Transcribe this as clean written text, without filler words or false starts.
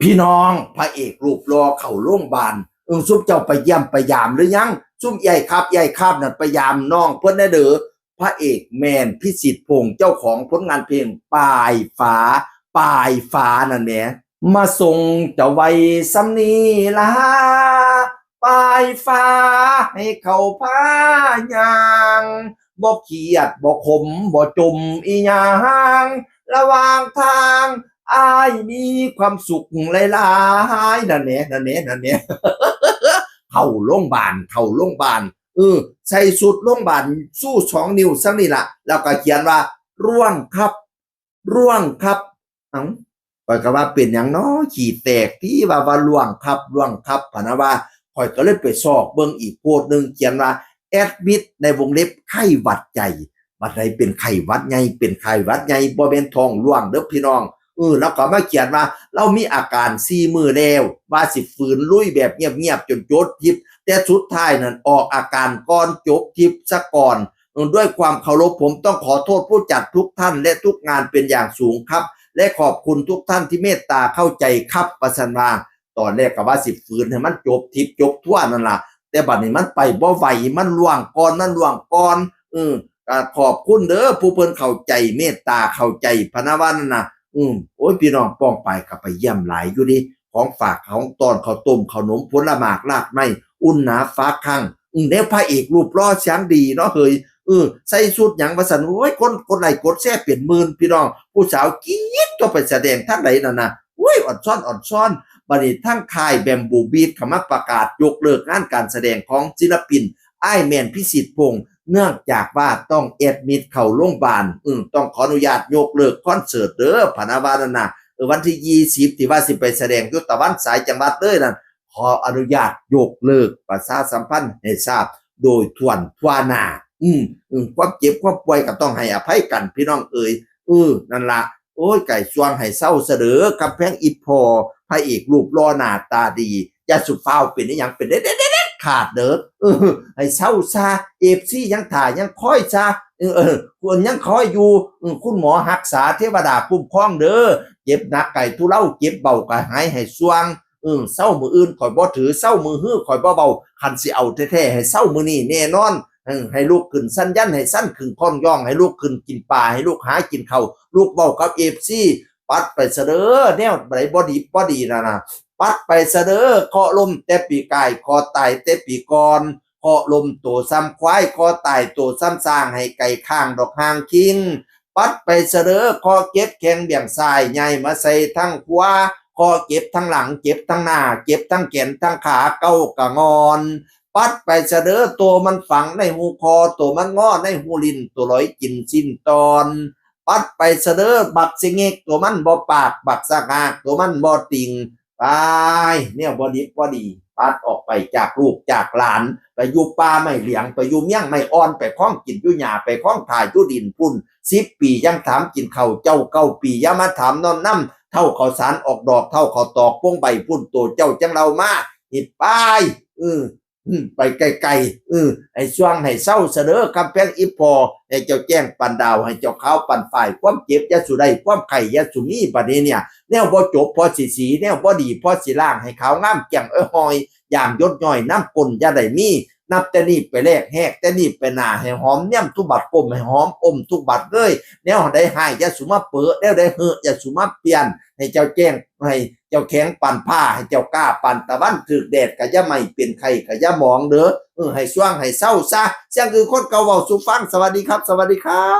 พี่น้องพระเอกรูปหล่อเข้าโรงพยาบาลซุ่มเจ้าไปเยี่ยมไปยามหรือยังซุ่มใหญ่ครับนั่นไปยามน้องเพิ่นได้เด้อพระเอกแมนพิสิทธิ์พงษ์เจ้าของผลงานเพลงปลายฟ้านั่นแหละมาส่งเจ้าไว้สำนีลาปลายฟ้าให้เขาพายางบ่เครียดบ่ขมบ่จมอีหยังระหว่างทางอ้ายมีความสุขหลายๆนั่นแหละเข้าโรงพยาบาลใส่สุดโรงพยาบาลสู้2 นิ้วซังนี่ล่ะแล้วก็เขียนว่าร่วงครับเอ้าข้อยก็ว่าเป็นหยังน้อขี้แตกที่ว่าร่วงครับพะนะว่าข้อยก็เลยไปซอกเบิ่งอีกโพสต์นึงเขียนว่าแอดมิดในวงเล็บไข้หวัดใหญ่บัดใดเป็นไข้หวัดใหญ่บ่แม่นท้องร่วงเด้อพี่น้องแล้วก็มาเขียนว่าเรามีอาการ4 มื้อแล้วว่าสิฝืนลุยแบบเงียบๆจนจบทริปแต่สุดท้ายนั่นออกอาการก่อนจบทริปซะก่อนด้วยความเคารพผมต้องขอโทษผู้จัดทุกท่านและทุกงานเป็นอย่างสูงครับและขอบคุณทุกท่านที่เมตตาเข้าใจครับประสันว่าตอนแรกก็ว่าสิฝืนให้มันจบทริปจบทั่วนั่นล่ะแต่บัดนี้มันไปบ่ไหวมันล่วงก่อนก็ขอบคุณเด้อผู้เพิ่นเข้าใจเมตตาเข้าใจพะนะว่านั่นน่ะโอ้ยพี่น้องป้องไปก็ไปเยี่ยมหลายอยู่ดิของฝากของตอนข้าวต้มขนมผลหมากลากไม้อุ่นหนาฟ้าคั่งแล้วพระเอกรูปหล่อเสียงดีเนาะเฮ้ยใส่ชุดหยังว่าซั่นโอ้ยคนไลค์กดแชร์เป็นหมื่นพี่น้องผู้สาวกรี๊ดก็ไปแสดงทางใดนั่นน่ะโอ้ยอ่อนซ่อนบัดนี้ทางค่ายแบมบูบีทเข้ามาประกาศยกเลิกงานการแสดงของศิลปินอ้ายแมนพิสิทธิ์พงษ์เนื่องจากว่าต้องแอดมิดเข้าโรงพยาบาลต้องขออนุญาตยกเลิกคอนเสิร์ตเด้อพะนะว่านั่นน่ะวันที่20ที่ว่าสิไปแสดงอยู่ตะวันสายจังหวัดเลยนั่นขออนุญาตยกเลิกประชาสัมพันธ์ให้ทราบโดยทั่วหน้าความเจ็บความป่วยก็ต้องให้อภัยกันพี่น้องเอ๋ยนั่นล่ะโอ้ยไก่สวงให้เศร้าเสดอกำแพงอิฐพอพระเอกรูปหล่อหน้าตาดีอย่าสุดฟ้าวเป็นอีหยังเป็นเด็ดขาดเด้อให้เศร้าซะ FC ยังถ่ายยังคอยซะควรยังคอยอยู่คุณหมอรักษาเทวดาคุ้มครองเด้อเจ็บหนักไก่ทุเลาเจ็บเบาก็หายให้สวงเศร้ามื้ออื่นข่อยบ่ถือเศร้ามื้อฮื้อข่อยบ่เบาคันสิเอาแท้ๆให้เศร้ามื้อนี้แน่นอนให้ลูกขึ้นสั้นยันให้สั้นขึ้นค้อนย่องให้ลูกขึ้นกินปลาให้ลูกหากินข้าวลูกเว้ากับ FC ปัดไปเสด้อแนวใดบ่ดีนั่นน่ะปัดไปเสด้อเคาะลมแต่ปีกายคอตายแต่ปีก่อนเคาะลมโตซ้ำควายคอตายโตซ้ำสร้างให้ไก่ข้างดอกหางคิงปัดไปเสด้อคอเก็บแข้งเบี่ยงซ้ายใหญ่มาใส่ทั้งขวาคอเก็บทั้งหลังเก็บทั้งหน้าเก็บทั้งแขนทั้งขาเก้ากะงอนปัดไปเสด้อตัวมันฝังในหูคอตัวมันงอในหูลิ้นตัวลอยกินสิ้นตอนปัดไปเสด้อบักสิเงกตัวมันบ่ปากบักสะกากตัวมันบ่ติงไปเนี่ยบ่ดีปัดออกไปจากลูกจากหลานไปอยู่ป่าไม่เหลียงไปอยู่เมี่ยงไม่อ่อนไปคล้องกินอยู่หญ้าไปคล้องถ่ายอยู่ดินพุ่น10 ปียังถามกินข้าวเจ้า9 ปีอย่ามาถามนอนน้ำเท่าข้าวสารออกดอกเท่าข้าวตอกป้งใบพุ่นโตเจ้าจังเรามาหิไปไปไกลๆให้ช่วงให้เศร้าเสนอกำแพงอิพอให้เจ้าแจ้งปันดาวให้เจ้าขาวปันฝ่ายความเจ็บยาสุได้ความไข่ยาสุมีบัดนี้เนี่ยแนวบ่จบพอสีแนวบ่ดีพอสิล่างให้ขาวงามแจ่มหอยอย่างยดย่อยน้ำกลอย่าได้มีนับแต่นี้ไปแลกแหกแต่นี้ไปหน้าให้หอมเนี่ยทุกบัดกลมให้หอมอมทุกบัดเลยแนวได้หายยาสุมาเปิดแนวได้เหือยาสุมาเปลี่ยนให้เจ้าแจ้งให้เจ้าแข็งปั่นผ้าให้เจ้ากล้าปั่นตะวันถึกแดดก็อย่าไม่เป็นไข้ก็อย่ามองเด้อให้ช่วงให้เศร้าซะเสียงคือคนเก่าเว้าสู่ฟังสวัสดีครับ